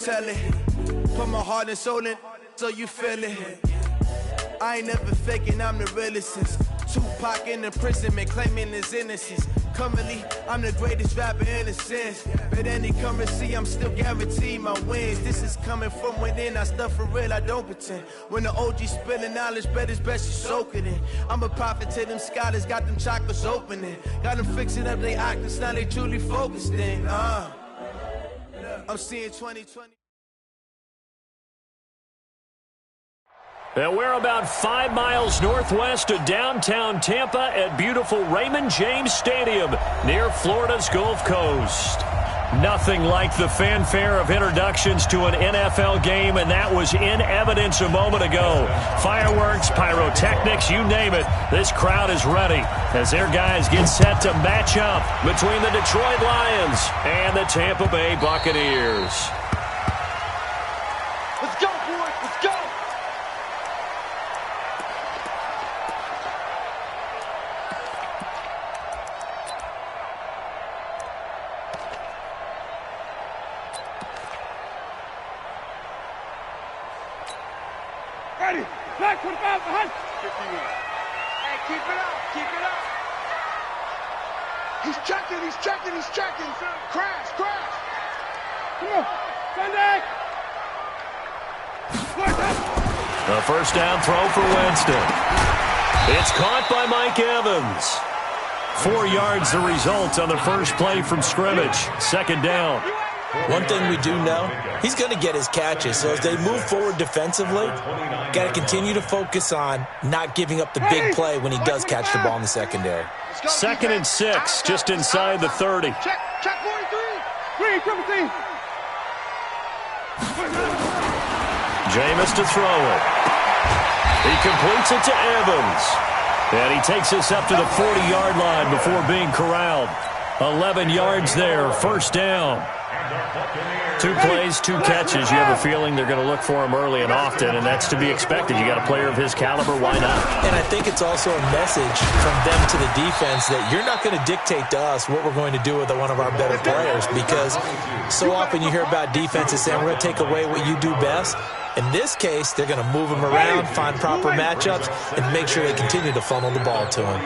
Tell it, put my heart and soul in, so you feel it. I ain't never faking, I'm the realest since Tupac in imprisonment, claiming his innocence. Currently, I'm the greatest rapper in a sense. But any currency, I'm still guaranteed my wins. This is coming from within, I stuff for real, I don't pretend. When the OG spilling knowledge, bet it's best you soak it in. I'm a prophet to them scholars, got them chakras opening. Got them fixing up their octaves, now they truly focused in. I'm seeing 2020. And we're about 5 miles northwest of downtown Tampa at beautiful Raymond James Stadium near Florida's Gulf Coast. Nothing like the fanfare of introductions to an NFL game, and that was in evidence a moment ago. Fireworks, pyrotechnics, you name it. This crowd is ready as their guys get set to match up between the Detroit Lions and the Tampa Bay Buccaneers. Let's go, boys. Let's go. Ready. Black 25 behind. 51. Hey, keep it up. Keep it up. He's checking. He's checking. He's checking. Crash. Crash. Come on. Sunday. A first down throw for Winston. It's caught by Mike Evans. 4 yards the result on the first play from scrimmage. Second down. One thing we do know, he's going to get his catches. So as they move forward defensively, got to continue to focus on not giving up the big play when he does catch the ball in the secondary. 2nd and 6, just inside the 30. Check 43. Triple team. Jameis to throw it. He completes it to Evans. And he takes us up to the 40-yard line before being corralled. 11 yards there, first down. 2 plays, 2 catches. You have a feeling they're going to look for him early and often, and that's to be expected. You got a player of his caliber, why not? And I think it's also a message from them to the defense that you're not going to dictate to us what we're going to do with one of our better players, because so often you hear about defenses saying we're going to take away what you do best. In this case, they're going to move him around, find proper matchups, and make sure they continue to funnel the ball to him.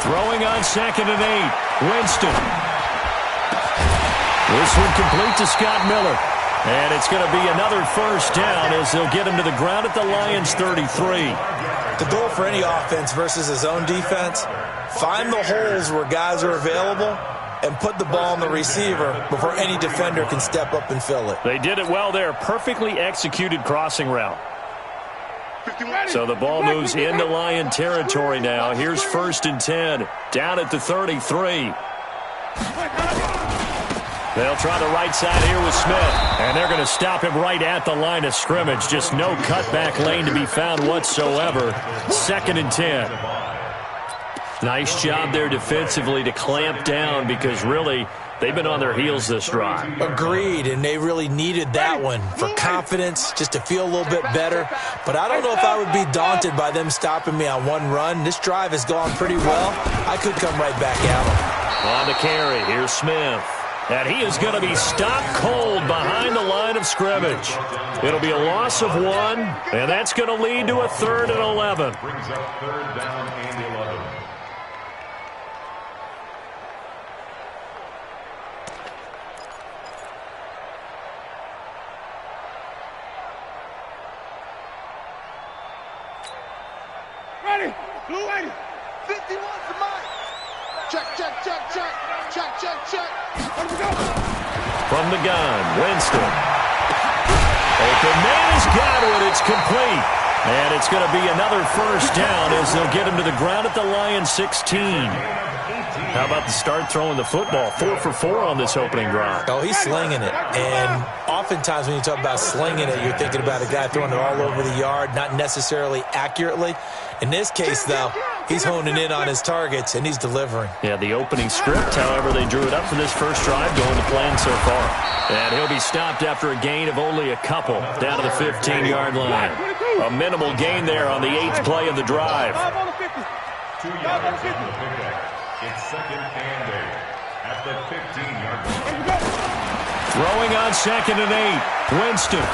Throwing on 2nd and 8. Winston. This one complete to Scott Miller. And it's going to be another first down as they'll get him to the ground at the Lions' 33. The goal for any offense versus his own defense, find the holes where guys are available and put the ball on the receiver before any defender can step up and fill it. They did it well there. Perfectly executed crossing route. So the ball moves into Lion territory now. Here's 1st and 10. Down at the 33. They'll try the right side here with Smith. And they're going to stop him right at the line of scrimmage. Just no cutback lane to be found whatsoever. 2nd and 10. Nice job there defensively to clamp down, because really they've been on their heels this drive. Agreed, and they really needed that one for confidence, just to feel a little bit better. But I don't know if I would be daunted by them stopping me on one run. This drive has gone pretty well. I could come right back at them. On the carry, here's Smith. And he is going to be stopped cold behind the line of scrimmage. It'll be a loss of 1, and that's going to lead to a 3rd and 11. Brings up 3rd down and 11. Ready. Blue 80. 51 to Mike. Check. Let me go. From the gun, Winston. Open man has got it. It's complete. And it's going to be another first down as they'll get him to the ground at the Lions' 16. How about the start throwing the football? 4 for 4 on this opening drive. Oh, he's slinging it. And oftentimes when you talk about slinging it, you're thinking about a guy throwing it all over the yard, not necessarily accurately. In this case, though, he's honing in on his targets, and he's delivering. Yeah, the opening script, however, they drew it up for this first drive, going to plan so far. And he'll be stopped after a gain of only a couple, down to the 15-yard line. A minimal gain there on the 8th play of the drive. 2 yards on the pickup. It's second and 8 at the 15-yard line. Throwing on 2nd and 8. Winston.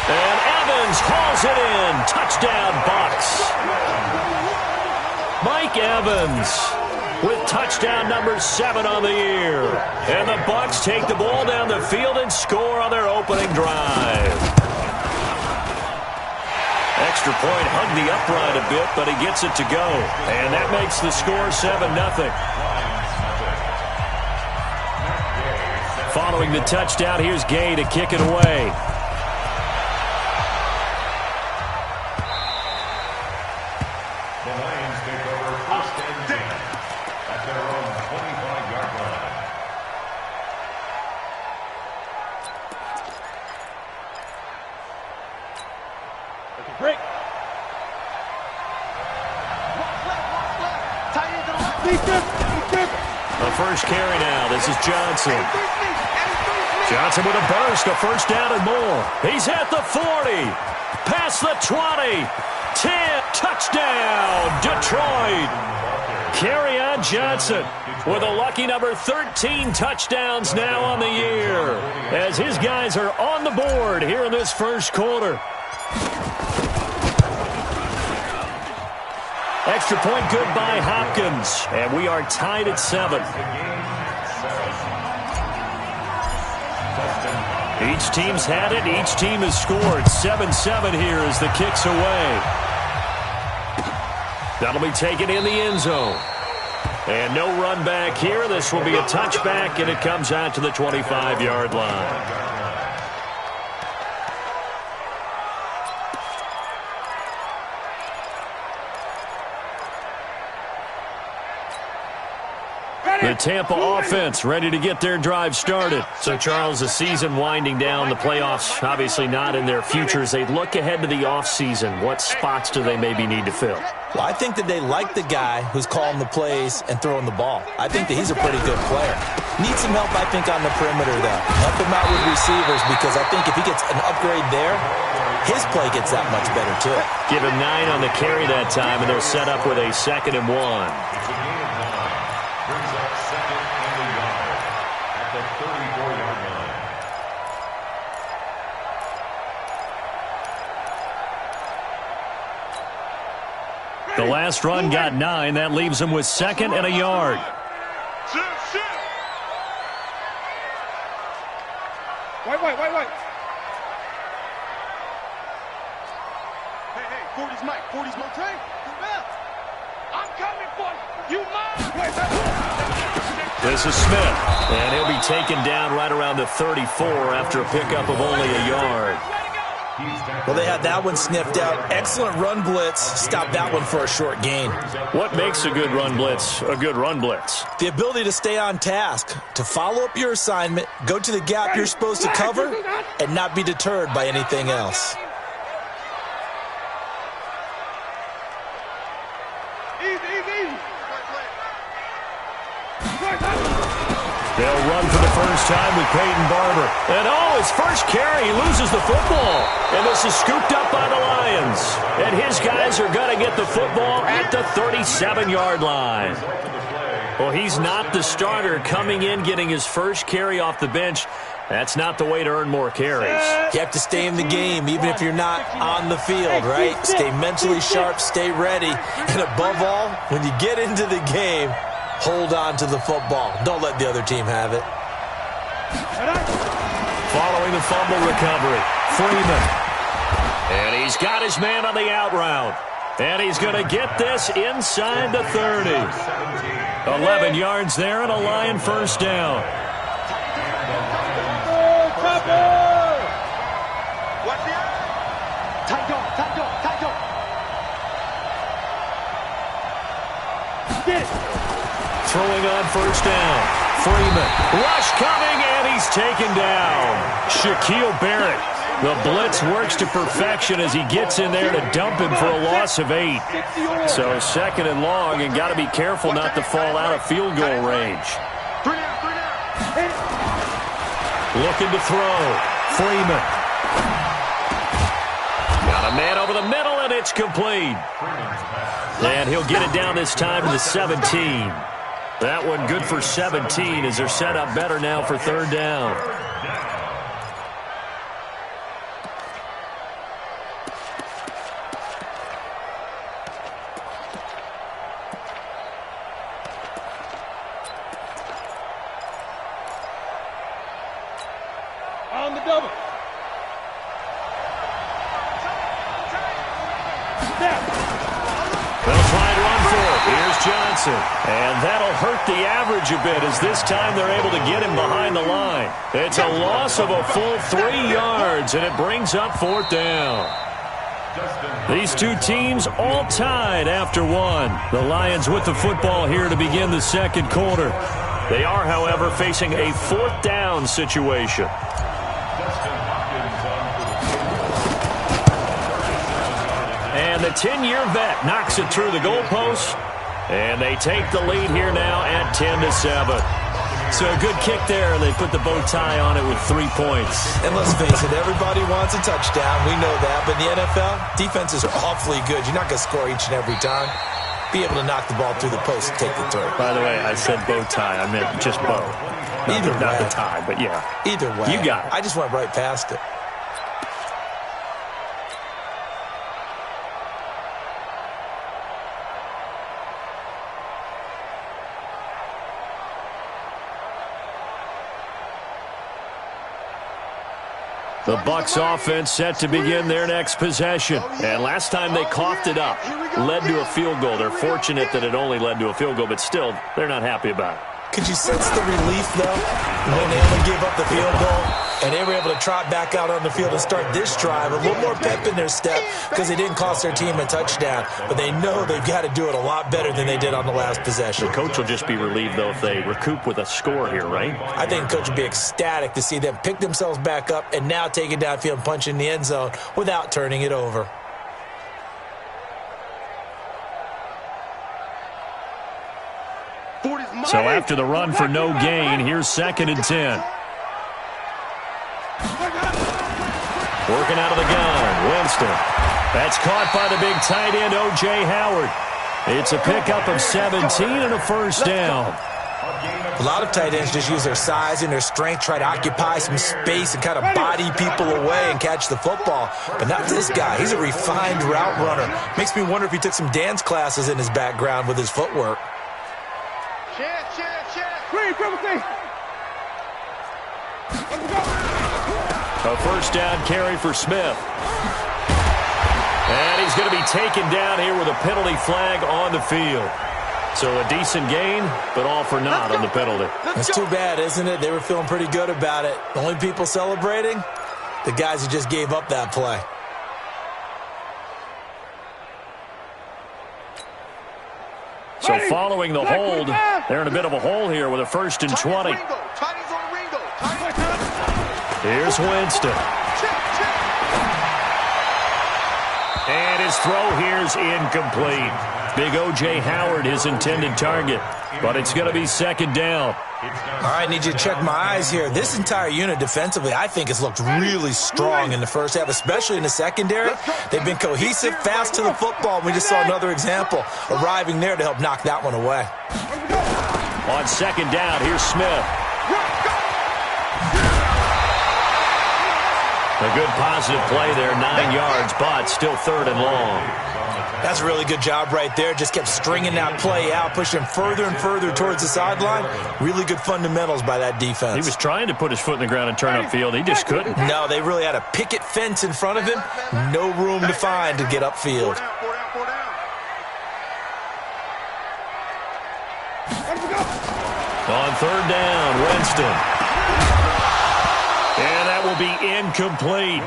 And Evans hauls it in. Touchdown, Bucs. Mike Evans with touchdown number 7 on the year. And the Bucs take the ball down the field and score on their opening drive. Extra point hugged the upright a bit, but he gets it to go. And that makes the score 7-0. Following the touchdown, here's Gay to kick it away. The Lions take over first and 10 at their own 25-yard line. Break. Watch left. Tight end to the left. Defense. A first carry now. This is Johnson. Johnson with a burst, a first down and more. He's at the 40. Past the 20. 10. Touchdown, Detroit. Carry on Johnson with a lucky number 13 touchdowns now on the year as his guys are on the board here in this first quarter. Extra point good by Hopkins, and we are tied at 7. Each team's had it. Each team has scored. 7-7 here as the kick's away. That'll be taken in the end zone. And no run back here. This will be a touchback, and it comes out to the 25-yard line. The Tampa offense ready to get their drive started. So, Charles, the season winding down, the playoffs obviously not in their futures. They look ahead to the offseason. What spots do they maybe need to fill? Well, I think that they like the guy who's calling the plays and throwing the ball. I think that he's a pretty good player. Needs some help, I think, on the perimeter, though. Help him out with receivers because I think if he gets an upgrade there, his play gets that much better, too. Give him 9 on the carry that time, and they're set up with a 2nd and 1. Brings up second and a yard at the 34-yard line. The last run got 9. That leaves him with 2nd and a yard. Wait. Hey, 40's Mike. 40's Montray. I'm coming for you. You mind? This is Smith, and he'll be taken down right around the 34 after a pickup of only a yard. Well, they had that one sniffed out. Excellent run blitz. Stop that one for a short gain. What makes a good run blitz a good run blitz? The ability to stay on task, to follow up your assignment, go to the gap you're supposed to cover, and not be deterred by anything else. They'll run for the first time with Peyton Barber. And his first carry, he loses the football. And this is scooped up by the Lions. And his guys are going to get the football at the 37-yard line. Well, he's not the starter coming in, getting his first carry off the bench. That's not the way to earn more carries. You have to stay in the game, even if you're not on the field, right? Stay mentally sharp, stay ready. And above all, when you get into the game, hold on to the football. Don't let the other team have it. Following the fumble recovery, Freeman. And he's got his man on the out route. And he's going to get this inside the 30. 11 yards there and a Lion first down. Throwing on first down. Freeman. Rush coming, and he's taken down. Shaquille Barrett. The blitz works to perfection as he gets in there to dump him for a loss of 8. So 2nd and long, and got to be careful not to fall out of field goal range. Looking to throw. Freeman. Got a man over the middle, and It's complete. And he'll get it down this time to the 17. That one good for 17 as they're set up better now for third down. On the double. They'll try and run for it. Here's Johnson. And that'll hurt the average a bit as this time they're able to get him behind the line. It's a loss of a full 3 yards, and it brings up fourth down. These two teams all tied after one. The Lions with the football here to begin the second quarter. They are, however, facing a fourth down situation. And the 10-year vet knocks it through the goalpost. And they take the lead here now at 10-7. So a good kick there. They put the bow tie on it with 3 points. And let's face it, everybody wants a touchdown. We know that. But in the NFL, defenses are awfully good. You're not going to score each and every time. Be able to knock the ball through the post and take the throw. By the way, I said bow tie. I meant just bow. Not the tie, but yeah. Either way. You got it. I just went right past it. The Bucs offense set to begin their next possession. And last time they coughed it up, led to a field goal. They're fortunate that it only led to a field goal, but still, they're not happy about it. Could you sense the relief, though, when they only gave up the field goal and they were able to trot back out on the field and start this drive? A little more pep in their step because they didn't cost their team a touchdown. But they know they've got to do it a lot better than they did on the last possession. The coach will just be relieved, though, if they recoup with a score here, right? I think the coach will be ecstatic to see them pick themselves back up and now take it downfield and punch in the end zone without turning it over. So after the run for no gain, here's 2nd and 10. Working out of the gun, Winston. That's caught by the big tight end, O.J. Howard. It's a pickup of 17 and a first down. A lot of tight ends just use their size and their strength, try to occupy some space and kind of body people away and catch the football. But not this guy. He's a refined route runner. Makes me wonder if he took some dance classes in his background with his footwork. A first down carry for Smith. And he's going to be taken down here with a penalty flag on the field. So a decent gain, but all for naught on the penalty. That's too bad, isn't it? They were feeling pretty good about it. The only people celebrating, the guys who just gave up that play. So following the hold, they're in a bit of a hole here with a 1st and 20. Here's Winston. And his throw here's incomplete. Big O.J. Howard, his intended target. But it's going to be 2nd down. All right, need you to check my eyes here. This entire unit defensively, I think, has looked really strong in the first half, especially in the secondary. They've been cohesive, fast to the football. We just saw another example arriving there to help knock that one away. On 2nd down, here's Smith. A good positive play there, 9 yards, but still 3rd and long. That's a really good job right there. Just kept stringing that play out, pushing him further and further towards the sideline. Really good fundamentals by that defense. He was trying to put his foot in the ground and turn upfield. He just couldn't. No, they really had a picket fence in front of him. No room to find to get upfield. On 3rd down, Winston. And that will be incomplete.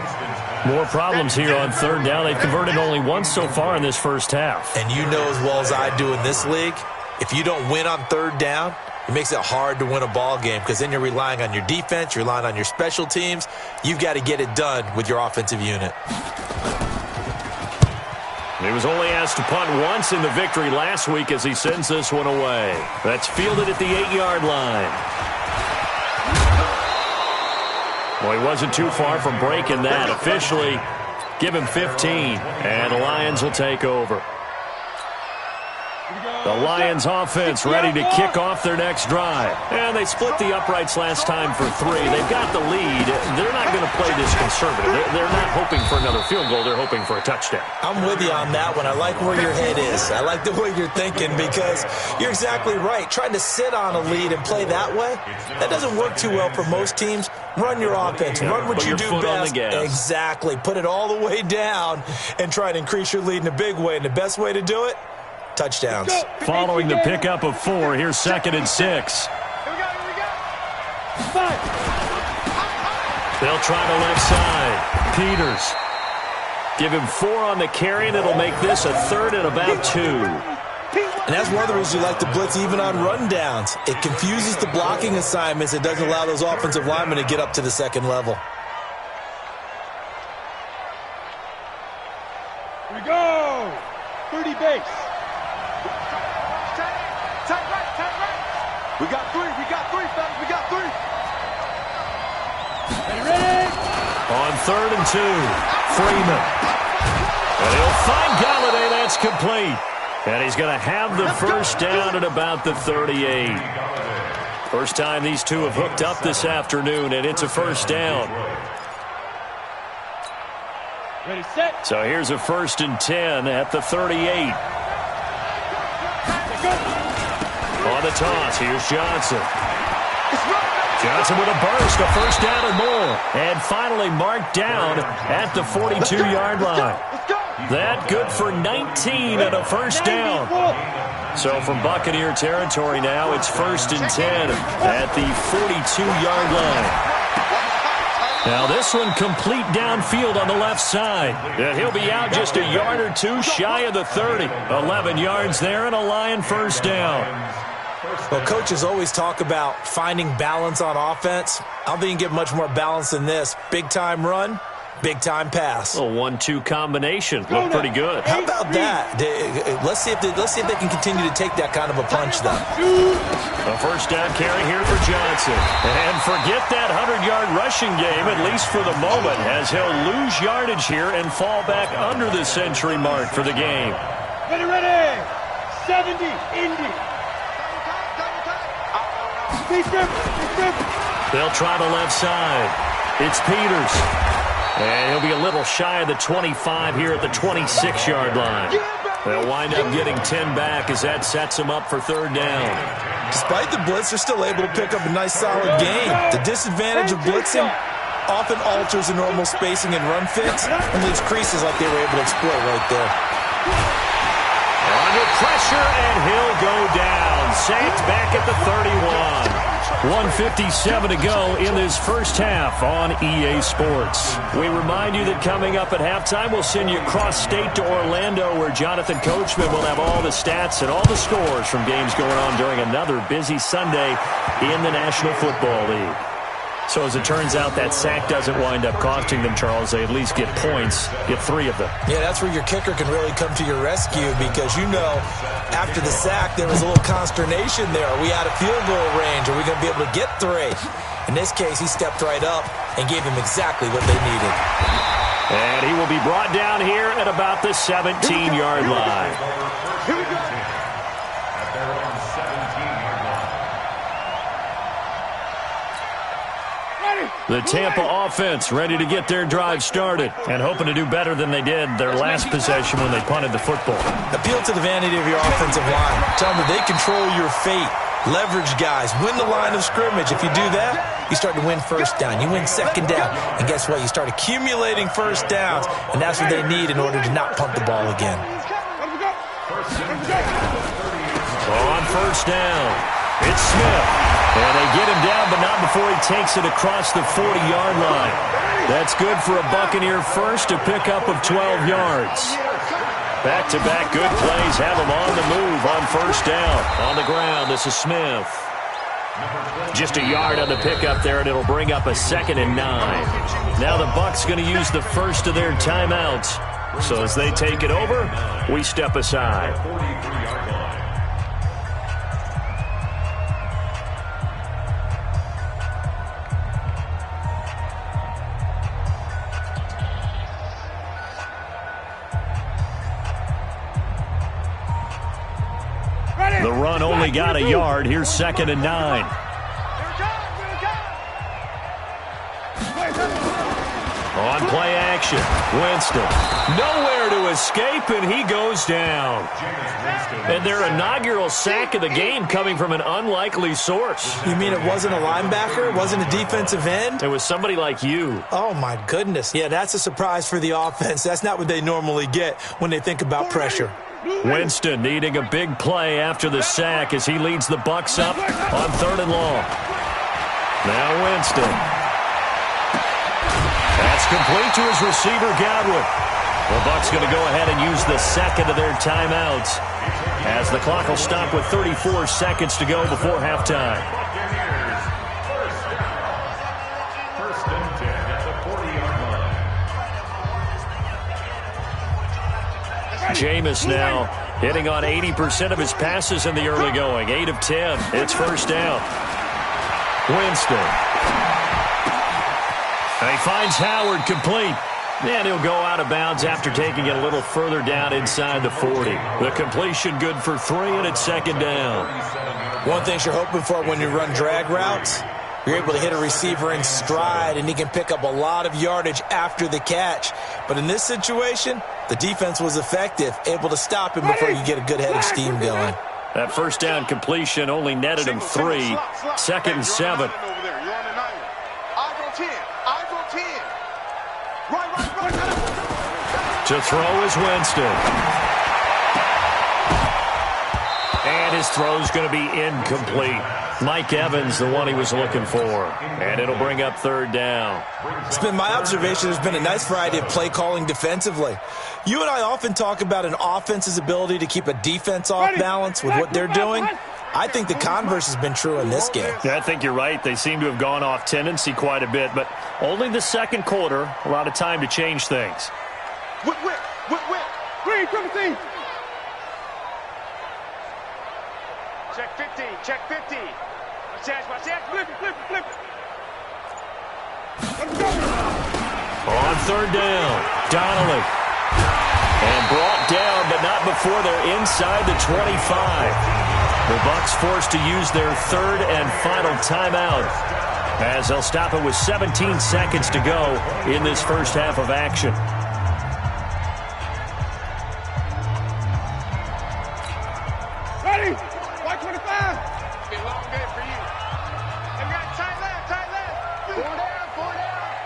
More problems here on 3rd down. They've converted only once so far in this first half. And you know as well as I do in this league, if you don't win on 3rd down, it makes it hard to win a ball game because then you're relying on your defense, you're relying on your special teams. You've got to get it done with your offensive unit. He was only asked to punt once in the victory last week as he sends this one away. That's fielded at the 8-yard line. Well, he wasn't too far from breaking that. Officially, Give him 15, and the Lions will take over. The Lions offense ready to kick off their next drive. And they split the uprights last time for 3. They've got the lead. They're not going to play this conservative. They're not hoping for another field goal. They're hoping for a touchdown. I'm with you on that one. I like where your head is. I like the way you're thinking because you're exactly right. Trying to sit on a lead and play that way, that doesn't work too well for most teams. Run your offense. Run what you do best. Exactly. Put it all the way down and try to increase your lead in a big way. And the best way to do it, touchdowns. Following the pickup of 4, here's 2nd and 6. Here we go. They'll try to left side. Peters. Give him 4 on the carry, and it'll make this a 3rd and about 2. And that's one of the reasons you like to blitz even on rundowns. It confuses the blocking assignments. It doesn't allow those offensive linemen to get up to the second level. Here we go. 30 base. Tight right. We got 3, fellas. We got 3. Ready? On 3rd and 2, Freeman. And he'll find Galladay. That's complete. And he's going to have the first down at about the 38. First time these two have hooked up this afternoon, and it's a first down. Ready, set. So here's a 1st and 10 at the 38. On the toss, here's Johnson. Johnson with a burst, a first down and more. And finally marked down at the 42-yard line. That good for 19 and a first down. So from Buccaneer territory now, it's 1st and 10 at the 42-yard line. Now this one complete downfield on the left side. And he'll be out just a yard or 2 shy of the 30. 11 yards there and a Lion first down. Well, coaches always talk about finding balance on offense. I don't think you can get much more balance than this. Big-time run, big-time pass. A 1-2 combination. Looked pretty good. How about that? Let's see if they can continue to take that kind of a punch, though. A first down carry here for Johnson. And forget that 100-yard rushing game, at least for the moment, as he'll lose yardage here and fall back under the century mark for the game. Ready. 70, Indy. They'll try the left side. It's Peters. And he'll be a little shy of the 25 here at the 26-yard line. They'll wind up getting 10 back as that sets them up for 3rd down. Despite the blitz, they're still able to pick up a nice, solid gain. The disadvantage of blitzing often alters the normal spacing and run fits and leaves creases like they were able to exploit right there. Under pressure, and he'll go down. Sacked back at the 31. 1:57 to go in this first half on EA Sports. We remind you that coming up at halftime, we'll send you cross-state to Orlando, where Jonathan Coachman will have all the stats and all the scores from games going on during another busy Sunday in the National Football League. So as it turns out, that sack doesn't wind up costing them, Charles. They at least get points, get 3 of them. Yeah, that's where your kicker can really come to your rescue because, you know, after the sack, there was a little consternation there. Are we out of field goal range? Are we going to be able to get 3? In this case, he stepped right up and gave them exactly what they needed. And he will be brought down here at about the 17-yard line. Here we go. The Tampa offense ready to get their drive started and hoping to do better than they did their last possession when they punted the football. Appeal to the vanity of your offensive line. Tell them that they control your fate. Leverage guys. Win the line of scrimmage. If you do that, you start to win first down. You win second down. And guess what? You start accumulating first downs, and that's what they need in order to not punt the ball again. On first down, it's Smith. And they get him down, but not before he takes it across the 40-yard line. That's good for a Buccaneer first, a pickup of 12 yards. Back-to-back good plays have him on the move on first down. On the ground, this is Smith. Just a yard on the pickup there, and it'll bring up a 2nd and 9. Now the Bucs going to use the first of their timeouts. So as they take it over, we step aside. got a yard. Here's 2nd and 9. On play action, Winston. Nowhere to escape, and he goes down. And their inaugural sack of the game coming from an unlikely source. You mean it wasn't a linebacker? It wasn't a defensive end? It was somebody like you. Oh, my goodness. Yeah, that's a surprise for the offense. That's not what they normally get when they think about pressure. Winston needing a big play after the sack as he leads the Bucs up on 3rd and long. Now Winston. That's complete to his receiver, Godwin. The Bucs going to go ahead and use the second of their timeouts as the clock will stop with 34 seconds to go before halftime. First and 10 at the 40-yard line. Jameis now hitting on 80% of his passes in the early going. 8 of 10. It's first down. Winston. He finds Howard complete. And he'll go out of bounds after taking it a little further down inside the 40. The completion good for 3, and it's 2nd down. One thing you're hoping for when you run drag routes, you're able to hit a receiver in stride, and he can pick up a lot of yardage after the catch. But in this situation, the defense was effective, able to stop him before you get a good head of steam going. That first down completion only netted him 3. 2nd and 7. To throw is Winston. And his throw's going to be incomplete. Mike Evans, the one he was looking for. And it'll bring up 3rd down. It's been my observation there's been a nice variety of play calling defensively. You and I often talk about an offense's ability to keep a defense off balance with what they're doing. I think the converse has been true in this game. Yeah, I think you're right. They seem to have gone off tendency quite a bit, but only the second quarter, a lot of time to change things. Whip. Green, triple team. Check 50, check 50. My chance, flip it. Let's go. On 3rd down, Donnelly. And brought down, but not before they're inside the 25. The Bucs forced to use their 3rd and final timeout as they'll stop it with 17 seconds to go in this first half of action. Ready? 125. It's been a long day for you. They got tight left. 4 down.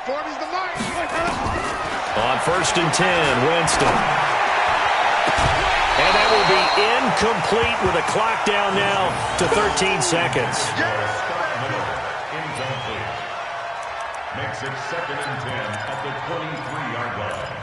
40's the mark. On 1st and 10, Winston. And that will be incomplete with a clock down now to 13 seconds. Incomplete. Makes it 2nd and 10 at the 23-yard line.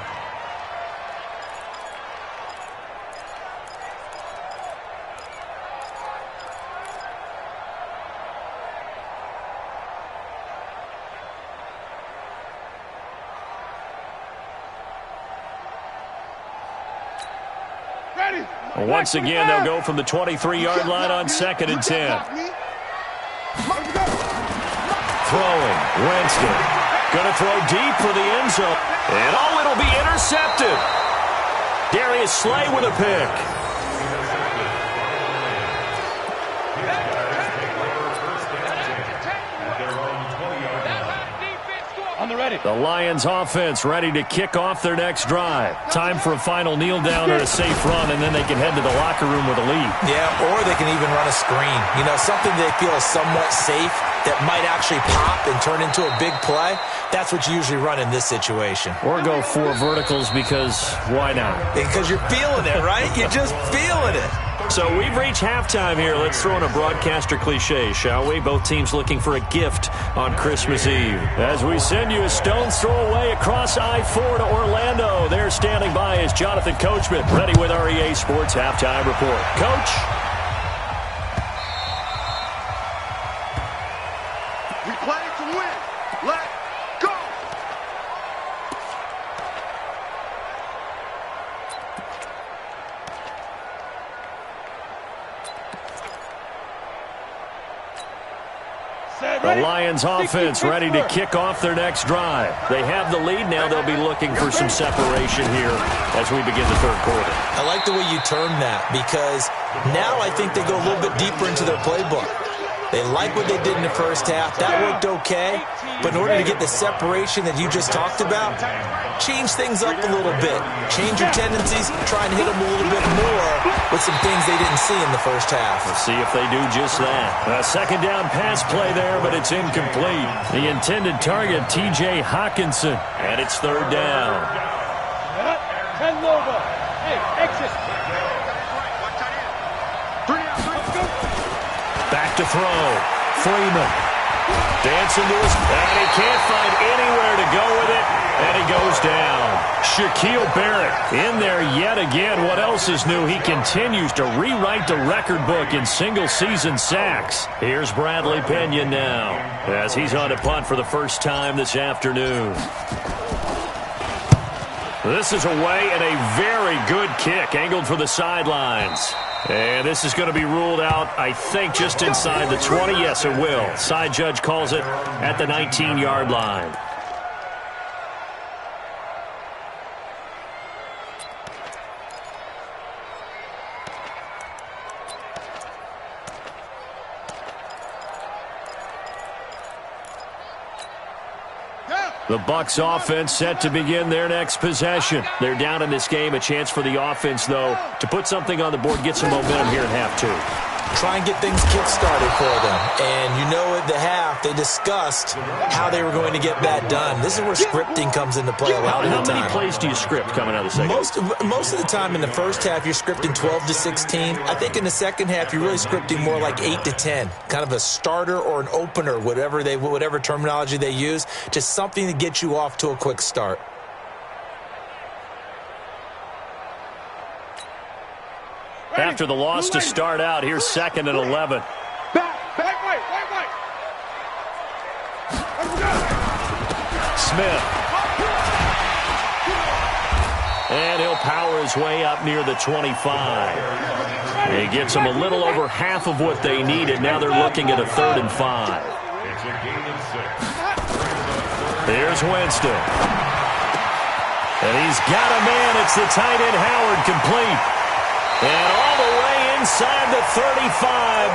Once again, they'll go from the 23-yard line on 2nd and 10. Throwing, Winston. Going to throw deep for the end zone. And it'll be intercepted. Darius Slay with a pick. The Lions offense ready to kick off their next drive. Time for a final kneel down or a safe run, and then they can head to the locker room with a lead. Yeah, or they can even run a screen. You know, something they feel is somewhat safe that might actually pop and turn into a big play. That's what you usually run in this situation. Or go 4 verticals because why not? Because you're feeling it, right? You're just feeling it. So we've reached halftime here. Let's throw in a broadcaster cliche, shall we? Both teams looking for a gift on Christmas Eve. As we send you a stone's throw away across I-4 to Orlando. There standing by is Jonathan Coachman, ready with our EA Sports Halftime Report. Coach? We play to win. Let's go. The Lions offense ready to kick off their next drive. They have the lead now. They'll be looking for some separation here as we begin the 3rd quarter. I like the way you term that because Now I think they go a little bit deeper into their playbook. They like what they did in the first half. That worked okay. But in order to get the separation that you just talked about, change things up a little bit. Change your tendencies. Try and hit them a little bit more with some things they didn't see in the first half. Let's see if they do just that. A second down pass play there, but it's incomplete. The intended target, T.J. Hawkinson. And it's third down. 10 over. Hey, exit. Back to throw. Freeman. Dancing to his... And he can't find anywhere to go with it. And he goes down. Shaquille Barrett in there yet again. What else is new? He continues to rewrite the record book in single-season sacks. Here's Bradley Pena now as he's on to punt for the first time this afternoon. This is away and a very good kick angled for the sidelines. And this is going to be ruled out, I think, just inside the 20. Yes, it will. Side judge calls it at the 19-yard line. The Bucs offense set to begin their next possession. They're down in this game. A chance for the offense, though, to put something on the board, get some momentum here in half two. Try and get things kick-started for them. And you know at the half, they discussed how they were going to get that done. This is where scripting comes into play a lot of the time. How many plays do you script coming out of the second? Most of the time in the first half, you're scripting 12 to 16. I think in the second half, you're really scripting more like 8 to 10. Kind of a starter or an opener, whatever terminology they use. Just something to get you off to a quick start. After the loss to start out, here's 2nd and 11. Smith. And he'll power his way up near the 25. He gets them a little over half of what they needed. Now they're looking at a 3rd and 5. Here's Winston. And he's got a man. It's the tight end Howard, complete. And all the way inside the 35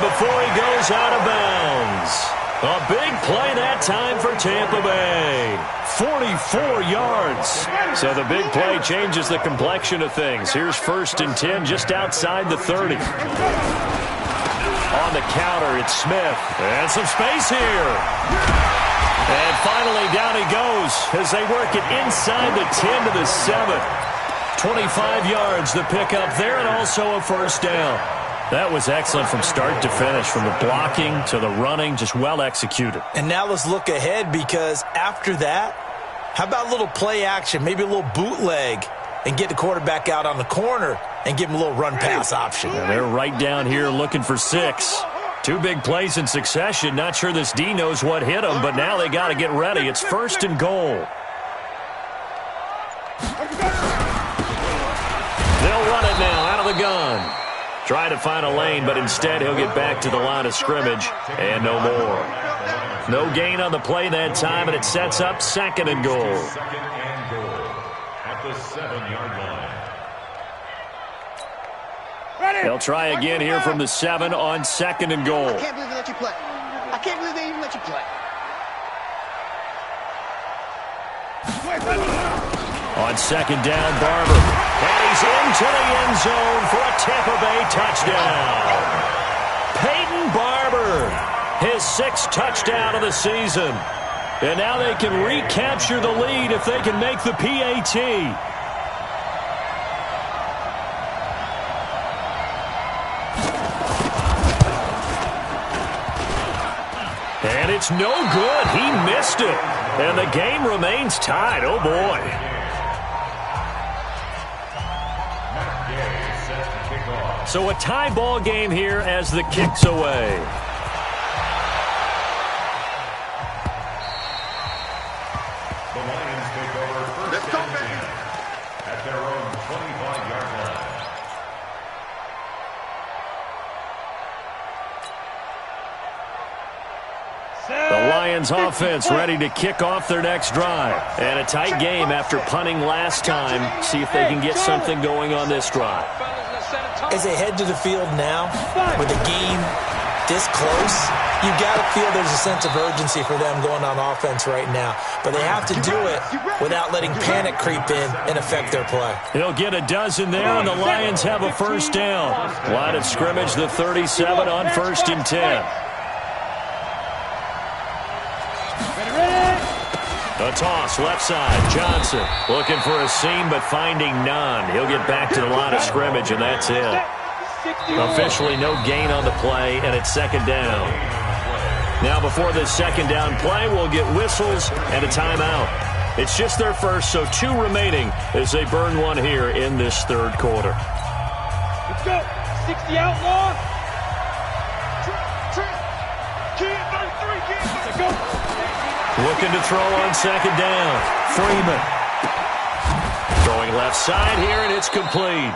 before he goes out of bounds. A big play that time for Tampa Bay. 44 yards. So the big play changes the complexion of things. Here's 1st and 10 just outside the 30. On the counter, it's Smith. And some space here. And finally down he goes as they work it inside the 10 to the 7. 25 yards the pickup there, and also a 1st down. That was excellent from start to finish, from the blocking to the running, just well executed. And now let's look ahead, because after that, how about a little play action, maybe a little bootleg, and get the quarterback out on the corner and give him a little run-pass option. And they're right down here looking for 6. 2 big plays in succession. Not sure this D knows what hit them, but now they got to get ready. It's 1st and goal. They'll run it now out of the gun. Try to find a lane, but instead he'll get back to the line of scrimmage and no more. No gain on the play that time, and it sets up 2nd and goal. 2nd and goal at the 7-yard line. They'll try again here from the 7 on 2nd and goal. I can't believe they let you play. I can't believe they even let you play. On 2nd down, Barber. And he's into the end zone for a Tampa Bay touchdown. Peyton Barber, his 6th touchdown of the season. And now they can recapture the lead if they can make the PAT. And it's no good. He missed it. And the game remains tied. Oh, boy. So a tie ball game here as the kick's away. The Lions take over 1st and 10 at their own 25-yard line. The Lions offense ready to kick off their next drive. And a tight game after punting last time. See if they can get something going on this drive. as they head to the field now with the game this close, you got to feel there's a sense of urgency for them going on offense right now. But they have to do it without letting panic creep in and affect their play. He'll get a dozen there, and the Lions have a first down. Line of scrimmage, the 37 on 1st and 10. A toss, left side, Johnson looking for a seam but finding none. He'll get back to the line of scrimmage, and that's it. Officially no gain on the play, and it's 2nd down. Now before this 2nd down play, we'll get whistles and a timeout. It's just their first, so 2 remaining as they burn one here in this 3rd quarter. Let's go. 60 outlaw. Let's go. Looking to throw on 2nd down. Freeman. Throwing left side here, and it's complete.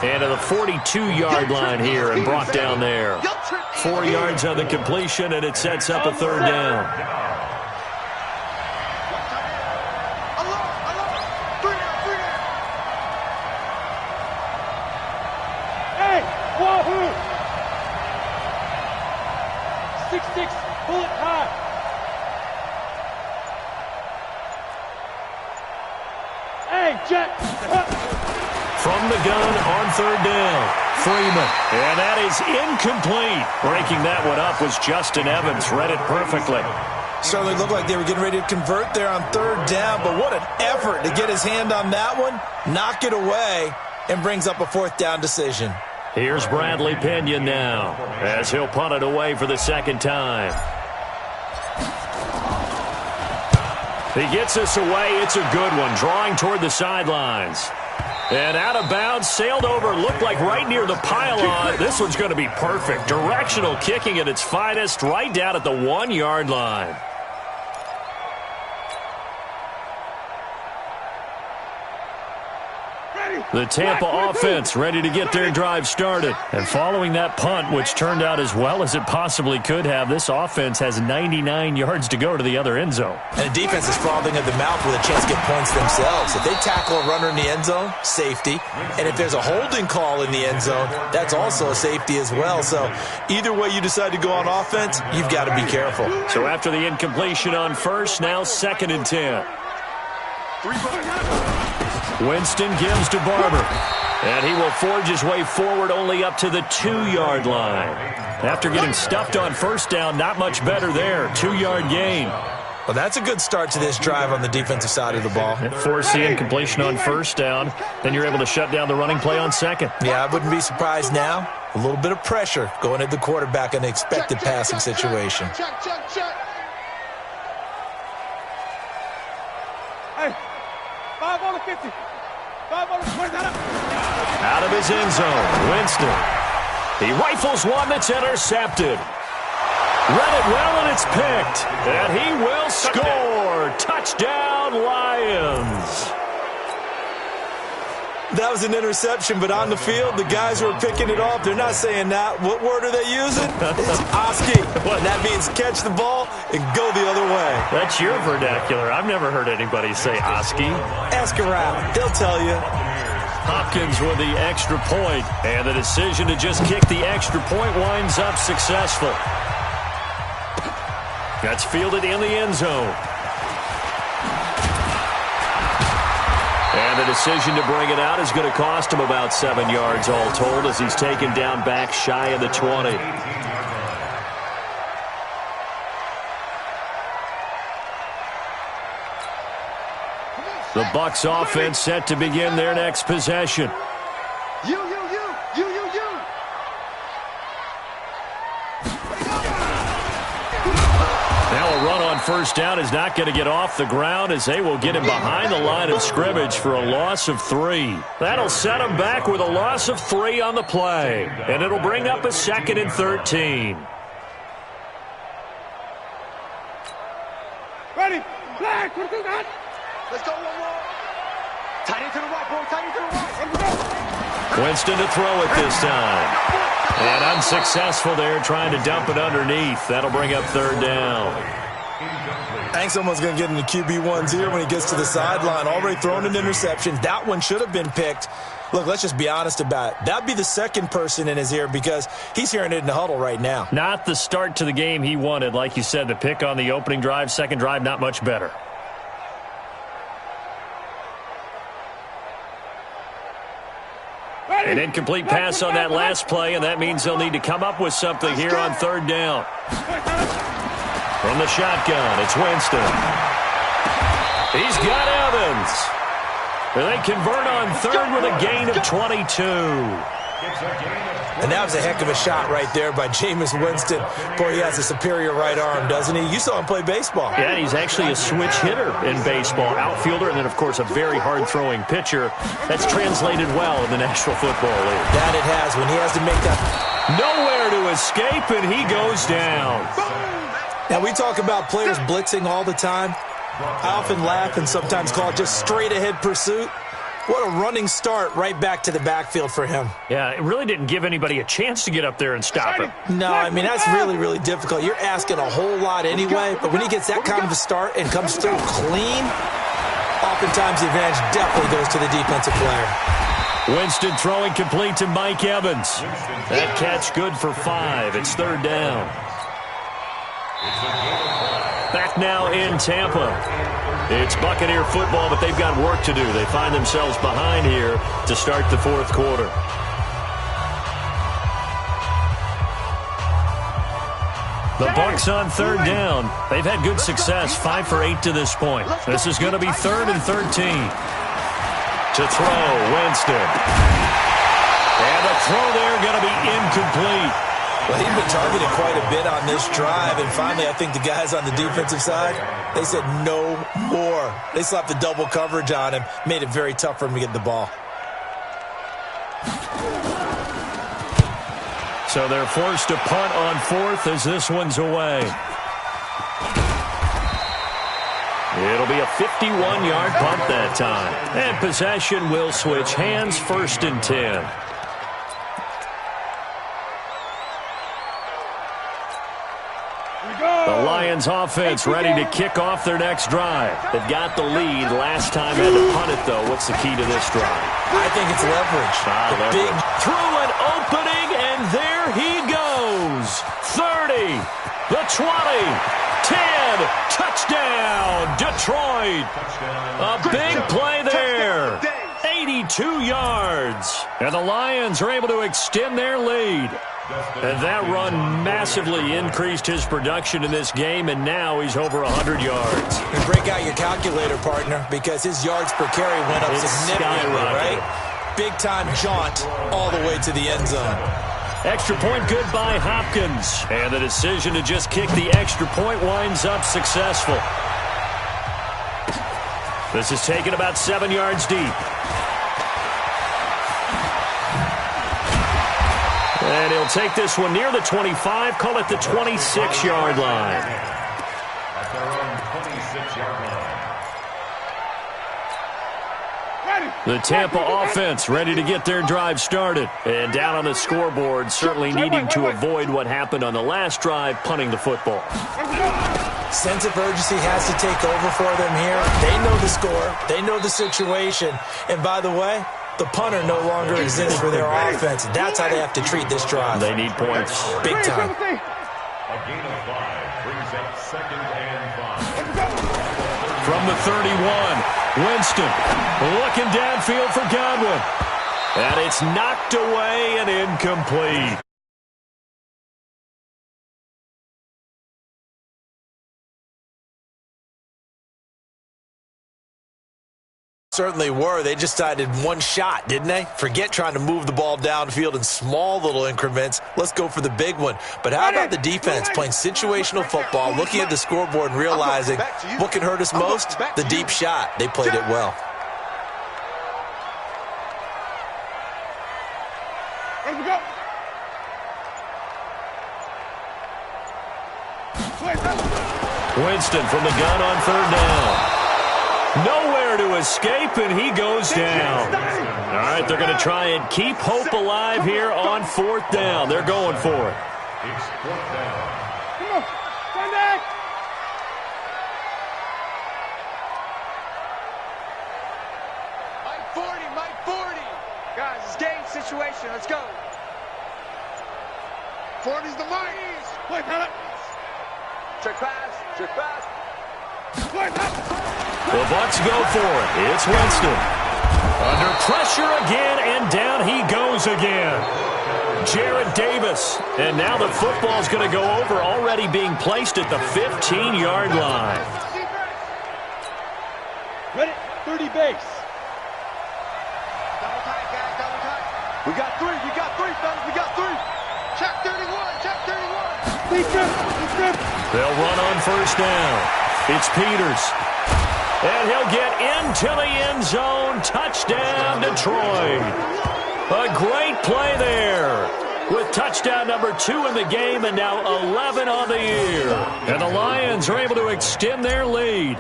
And to the 42-yard line here and brought down there. 4 yards on the completion, and it sets up a 3rd down. Hey, wahoo! 6'6", bullet high. Hey, Jet! From the gun on 3rd down, Freeman. And that is incomplete. Breaking that one up was Justin Evans. Read it perfectly. Certainly looked like they were getting ready to convert there on 3rd down, but what an effort to get his hand on that one, knock it away, and brings up a 4th down decision. Here's Bradley Pinion now as he'll punt it away for the 2nd time. He gets us away. It's a good one, drawing toward the sidelines. And out of bounds, sailed over, looked like right near the pylon. This one's going to be perfect. Directional kicking at its finest, right down at the 1-yard line. The Tampa offense ready to get their drive started. And following that punt, which turned out as well as it possibly could have, this offense has 99 yards to go to the other end zone. And the defense is frothing at the mouth with a chance to get points themselves. If they tackle a runner in the end zone, safety. And if there's a holding call in the end zone, that's also a safety as well. So either way you decide to go on offense, you've got to be careful. So after the incompletion on 1st, now 2nd and 10. Winston gives to Barber, and he will forge his way forward only up to the 2-yard line. After getting stuffed on 1st down, not much better there. 2-yard gain. Well, that's a good start to this drive on the defensive side of the ball. Force the incompletion on 1st down, then you're able to shut down the running play on 2nd. Yeah, I wouldn't be surprised now. A little bit of pressure going at the quarterback in the expected passing situation. Hey, 5 on the 50. 5 on the 20. Out of his end zone, Winston. He rifles one that's intercepted. Read it well, and it's picked. And he will score. Touchdown, Lions. That was an interception, but on the field, the guys who are picking it off, they're not saying that. What word are they using? It's Oski. And that means catch the ball and go the other way. That's your vernacular. I've never heard anybody say Oski. Ask around. They'll tell you. Hopkins with the extra point, and the decision to just kick the extra point winds up successful. That's fielded in the end zone. And the decision to bring it out is going to cost him about 7 yards all told as he's taken down back shy of the 20. The Bucs offense set to begin their next possession. You. Now a run on 1st down is not going to get off the ground as they will get him behind the line of scrimmage for a loss of 3. That'll set him back with a loss of 3 on the play. And it'll bring up a 2nd and 13. Ready? Flag. Let's go one more. Tight end to the right, boy. Tight end to the right. Winston to throw it this time. And unsuccessful there, trying to dump it underneath. That'll bring up 3rd down. I think someone's going to get into QB1s here when he gets to the sideline. Already thrown an interception. That one should have been picked. Look, let's just be honest about it. That'd be the second person in his ear because he's hearing it in the huddle right now. Not the start to the game he wanted. Like you said, the pick on the opening drive, second drive, not much better. An incomplete pass on that last play, and that means they'll need to come up with something here on third down. From the shotgun, it's Winston. He's got Evans. And they convert on third with a gain of 22. And that was a heck of a shot right there by Jameis Winston. Boy, he has a superior right arm, doesn't he? You saw him play baseball. Yeah, he's actually a switch hitter in baseball. Outfielder, and then, of course, a very hard-throwing pitcher. That's translated well in the National Football League. That it has. When he has to make that. Nowhere to escape, and he goes down. Now, we talk about players blitzing all the time. I often laugh and sometimes call it just straight-ahead pursuit. What a running start right back to the backfield for him. Yeah, it really didn't give anybody a chance to get up there and stop him. No, I mean, that's really, really difficult. You're asking a whole lot anyway, but when he gets that kind of a start and comes through clean, oftentimes the advantage definitely goes to the defensive player. Winston throwing complete to Mike Evans. That catch good for 5. It's third down. Back now in Tampa. It's Buccaneer football, but they've got work to do. They find themselves behind here to start the fourth quarter. The Bucs on third down. They've had good success, 5 for 8 to this point. This is going to be 3rd and 13. To throw, Winston. And the throw there going to be incomplete. Well, he's been targeted quite a bit on this drive, and finally I think the guys on the defensive side, they said no more. They slapped the double coverage on him, made it very tough for him to get the ball. So they're forced to punt on 4th as this one's away. It'll be a 51-yard punt that time. And possession will switch hands, 1st and 10. The Lions offense ready to kick off their next drive. They've got the lead. Last time had to punt it, though. What's the key to this drive? I think it's leverage. Leverage. Big through an opening, and there he goes. 30, the 20, 10, touchdown, Detroit. A big play there. 82 yards. And the Lions are able to extend their lead. And that run massively increased his production in this game, and now he's over 100 yards. You break out your calculator, partner, because his yards per carry went up significantly, right? Big-time jaunt all the way to the end zone. Extra point good by Hopkins. And the decision to just kick the extra point winds up successful. This is taken about 7 yards deep. And he'll take this one near the 25, call it the 26-yard line. At their own 26-yard line. The Tampa offense ready to get their drive started. And down on the scoreboard, certainly needing to avoid what happened on the last drive, punting the football. Sense of urgency has to take over for them here. They know the score. They know the situation. And by the way, the punter no longer exists for their offense. That's how they have to treat this drive. They need points. Big time. A gain of 5 brings up 2nd and 5. From the 31, Winston looking downfield for Godwin. And it's knocked away and incomplete. Certainly were. They just decided one shot, didn't they? Forget trying to move the ball downfield in small little increments. Let's go for the big one. But how about the defense playing situational football, looking at the scoreboard and realizing what can hurt us most? The deep shot. They played it well. Winston from the gun on third down. Nowhere to escape, and he goes down. All right, they're going to try and keep hope alive here on 4th down. They're going for it. It's 4th down. Come on, stand back. Mike 40, Mike 40. situation. Let's go. 40's the mark. Wait, hold up. Check pass. Check pass. Wait, up. The Bucs go for it. It's Winston. Under pressure again, and down he goes again. Jarrett Davis. And now the football's going to go over, already being placed at the 15-yard line. Ready? 30 base. Double tight, guys. Double tight. We got three. We got three, fellas. We got three. Check 31. Check 31. Please trip. They'll run on first down. It's Peters. And he'll get into the end zone. Touchdown, Detroit. A great play there. With touchdown number 2 in the game and now 11 on the year. And the Lions are able to extend their lead.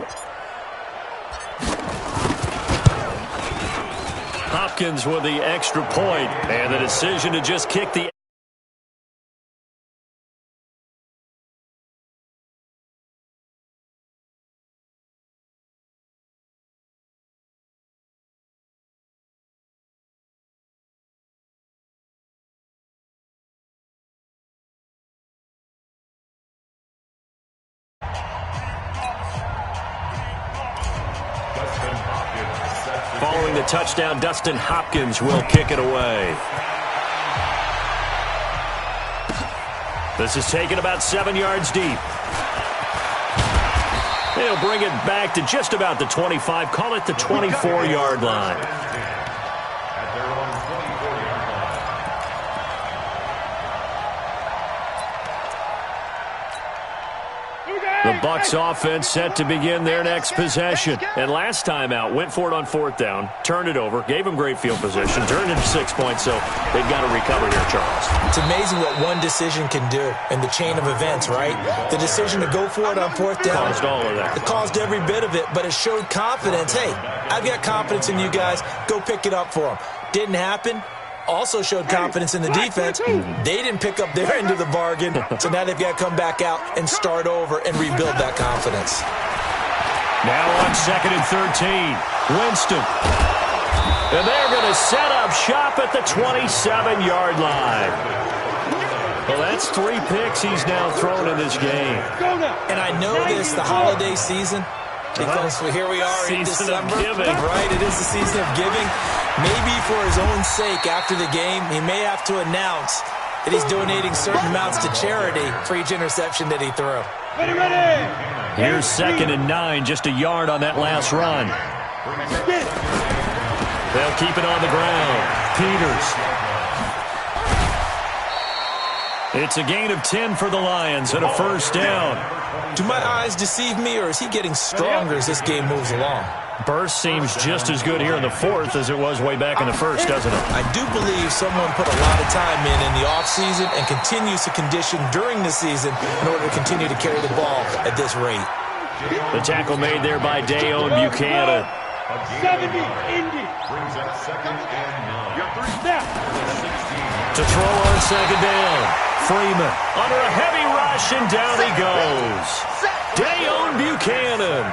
Hopkins with the extra point and the decision to just kick the Following the touchdown, Dustin Hopkins will kick it away. This is taken about 7 yards deep. He'll bring it back to just about the 25. Call it the 24-yard line. At their own 24-yard line. The Bucs offense set to begin their next possession. And last time out, went for it on 4th down, turned it over, gave them great field position, turned into 6 points, so they've got to recover here, Charles. It's amazing what one decision can do in the chain of events, right? The decision to go for it on 4th down. Caused all of that. It caused every bit of it, but it showed confidence. Hey, I've got confidence in you guys. Go pick it up for them. Didn't happen. Also showed confidence in the defense. They didn't pick up their end of the bargain, so now they've got to come back out and start over and rebuild that confidence. Now on 2nd and 13, Winston. And they're going to set up shop at the 27-yard line. Well, that's 3 picks he's now thrown in this game. And I know this, the holiday season, because here we are in December, right? It is the season of giving. Maybe for his own sake, after the game, he may have to announce that he's donating certain amounts to charity for each interception that he threw. Ready. Here's 2nd and 9, just a yard on that last run. They'll keep it on the ground. Peters. It's a gain of 10 for the Lions and a first down. Do my eyes deceive me, or is he getting stronger as this game moves along? Burst seems just as good here in the 4th as it was way back in the 1st, doesn't it? I do believe someone put a lot of time in the offseason and continues to condition during the season in order to continue to carry the ball at this rate. The tackle made there by Dayon Buchanan. 70, Indy. Brings up 2nd and 9. To throw on 2nd down. Freeman under a heavy rush, and down he goes. Dayon Buchanan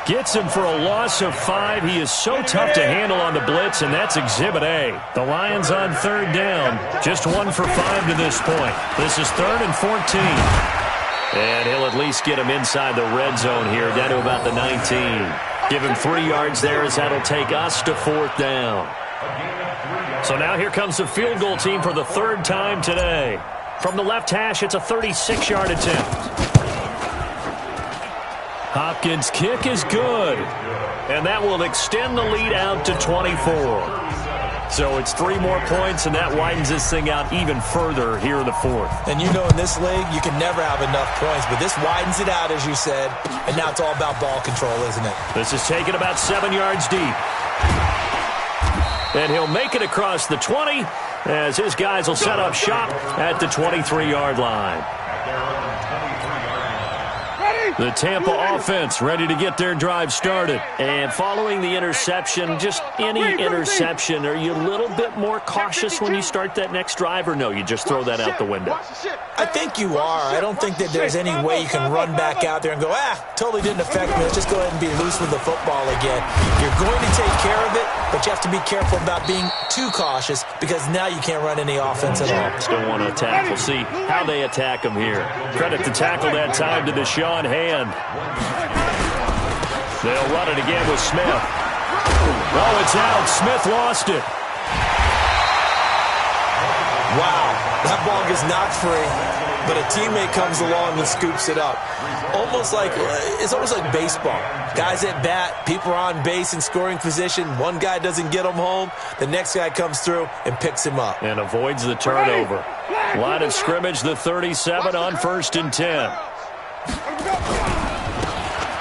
gets him for a loss of 5. He is so tough to handle on the blitz, and that's Exhibit A. The Lions on 3rd down. Just 1 for 5 to this point. This is 3rd and 14. And he'll at least get him inside the red zone here, down to about the 19. Give him 3 yards there, as that'll take us to 4th down. So now here comes the field goal team for the 3rd time today. From the left hash, it's a 36-yard attempt. Hopkins' kick is good. And that will extend the lead out to 24. So it's 3 more points, and that widens this thing out even further here in the 4th. And you know, in this league, you can never have enough points, but this widens it out, as you said, and now it's all about ball control, isn't it? This is taken about 7 yards deep. And he'll make it across the 20 as his guys will set up shop at the 23-yard line. At their own 23-yard line. Ready. The Tampa offense ready to get their drive started. And following the interception, just any interception, are you a little bit more cautious when you start that next drive, or no, you just throw that out the window? I think you are. I don't think that there's any way you can run back out there and go, totally didn't affect me. Let's just go ahead and be loose with the football again. You're going to take care of it, but you have to be careful about being too cautious because now you can't run any offense at all. Still want to attack. We'll see how they attack him here. Credit the tackle that time to Deshaun Hand. They'll run it again with Smith. Oh, it's out. Smith lost it. Wow, that ball gets knocked free, but a teammate comes along and scoops it up. It's almost like baseball. Guys at bat, people are on base in scoring position. One guy doesn't get him home. The next guy comes through and picks him up. And avoids the turnover. Line of scrimmage, the 37 on 1st and 10.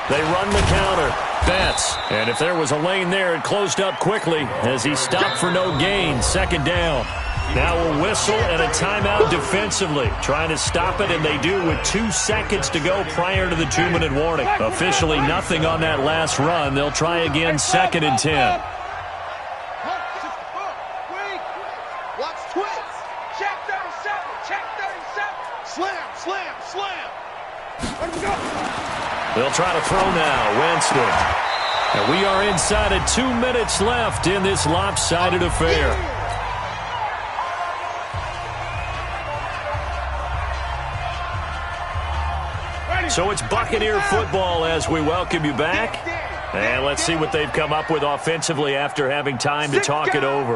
They run the counter. Betts. And if there was a lane there, it closed up quickly as he stopped for no gain. 2nd down. Now a whistle and a timeout defensively. Trying to stop it, and they do with 2 seconds to go prior to the 2-minute warning. Officially nothing on that last run. They'll try again 2nd and 10. Watch twins. Check 37. Check 37. Slam. They'll try to throw now. Winston. And we are inside of 2 minutes left in this lopsided affair. So it's Buccaneer football as we welcome you back. And let's see what they've come up with offensively after having time to talk it over.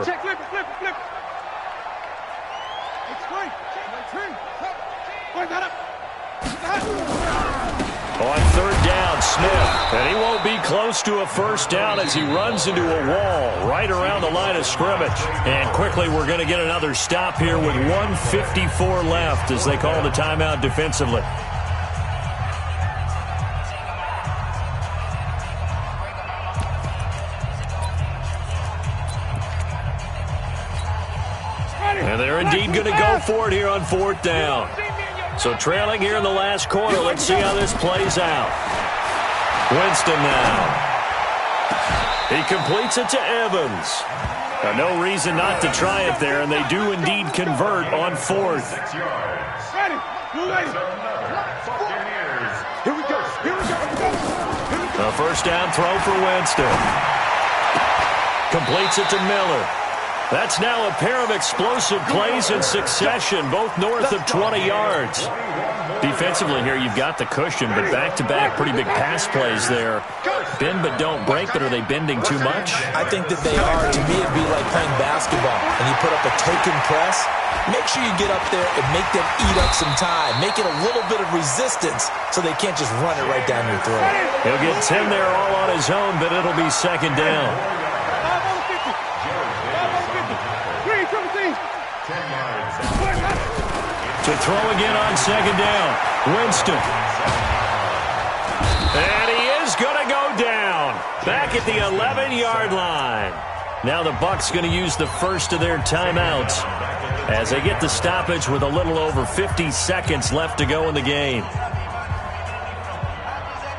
On 3rd down, Smith. And he won't be close to a 1st down as he runs into a wall right around the line of scrimmage. And quickly we're going to get another stop here with 1:54 left as they call the timeout defensively. And they're indeed going to go for it here on 4th down. So trailing here in the last quarter. Let's see how this plays out. Winston now. He completes it to Evans. Now, no reason not to try it there, and they do indeed convert on 4th. A 1st down throw for Winston. Completes it to Miller. That's now a pair of explosive plays in succession, both north of 20 yards. Defensively here, you've got the cushion, but back-to-back pretty big pass plays there. Bend but don't break, but are they bending too much? I think that they are. To me, it'd be like playing basketball, and you put up a token press. Make sure you get up there and make them eat up some time. Make it a little bit of resistance so they can't just run it right down your throat. He'll get 10 there all on his own, but it'll be 2nd down. To throw again on 2nd down. Winston. And he is going to go down. Back at the 11-yard line. Now the Bucs going to use the first of their timeouts as they get the stoppage with a little over 50 seconds left to go in the game.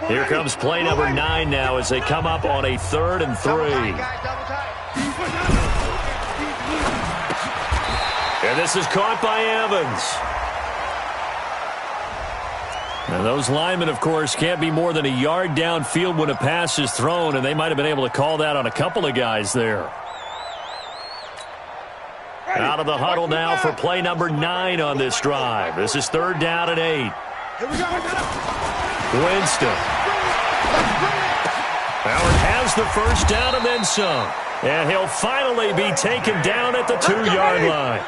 Here comes play number 9 now as they come up on a 3rd and 3. And this is caught by Evans. And those linemen, of course, can't be more than a yard downfield when a pass is thrown, and they might have been able to call that on a couple of guys there. Out of the huddle now for play number 9 on this drive. This is 3rd down and 8. Winston. Howard has the 1st down and then some. And he'll finally be taken down at the 2-yard line.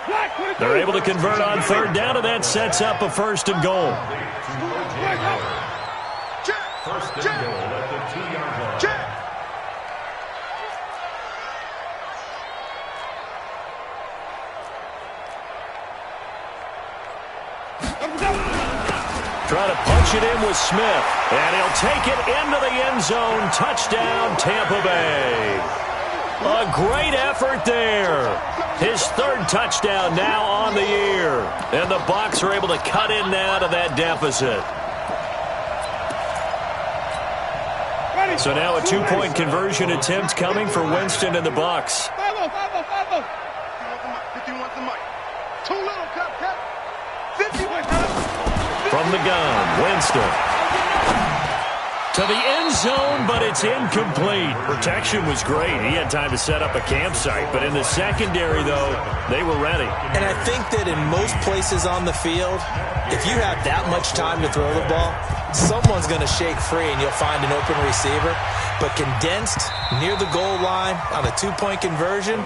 They're able to convert on 3rd down, and that sets up a 1st and goal. 1st and goal at the 2-yard line. Try to punch it in with Smith. And he'll take it into the end zone. Touchdown, Tampa Bay. A great effort there. His 3rd touchdown now on the year. And the Bucs are able to cut in now to that deficit. So now a 2-point conversion attempt coming for Winston and the Bucs. 5-0. 51 the mic. Too little, Cap. 51. From the gun, Winston. To the end zone, but it's incomplete. Protection was great. He had time to set up a campsite. But in the secondary, though, they were ready. And I think that in most places on the field, if you have that much time to throw the ball, someone's going to shake free and you'll find an open receiver. But condensed near the goal line on a 2-point conversion,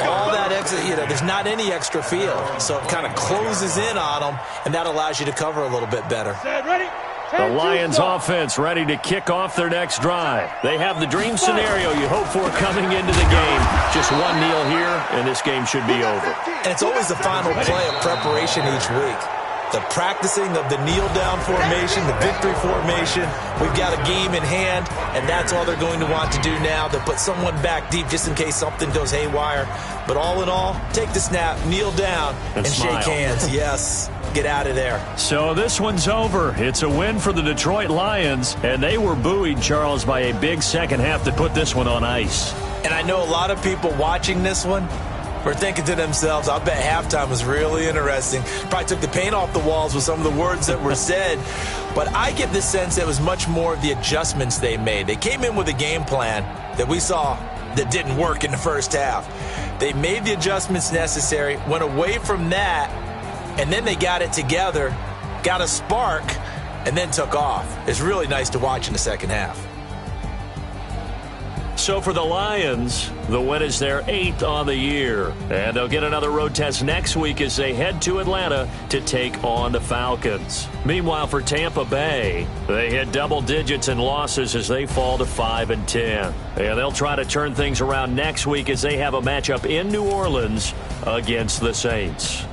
all that extra, there's not any extra field. So it kind of closes in on them, and that allows you to cover a little bit better. Ready? The Lions offense ready to kick off their next drive. They have the dream scenario you hope for coming into the game. Just one kneel here, and this game should be over. And it's always the final play of preparation each week. The practicing of the kneel-down formation, the victory formation. We've got a game in hand, and that's all they're going to want to do now. They'll put someone back deep just in case something goes haywire. But all in all, take the snap, kneel down, and shake hands. Yes. Get out of there. So this one's over. It's a win for the Detroit Lions, and they were buoyed, Charles, by a big second half that put this one on ice. And I know a lot of people watching this one were thinking to themselves, I bet halftime was really interesting. Probably took the paint off the walls with some of the words that were said. But I get the sense it was much more of the adjustments they made. They came in with a game plan that we saw that didn't work in the first half. They made the adjustments necessary, went away from that, and then they got it together, got a spark, and then took off. It's really nice to watch in the second half. So for the Lions, the win is their 8th on the year. And they'll get another road test next week as they head to Atlanta to take on the Falcons. Meanwhile, for Tampa Bay, they hit double digits in losses as they fall to 5-10. And they'll try to turn things around next week as they have a matchup in New Orleans against the Saints.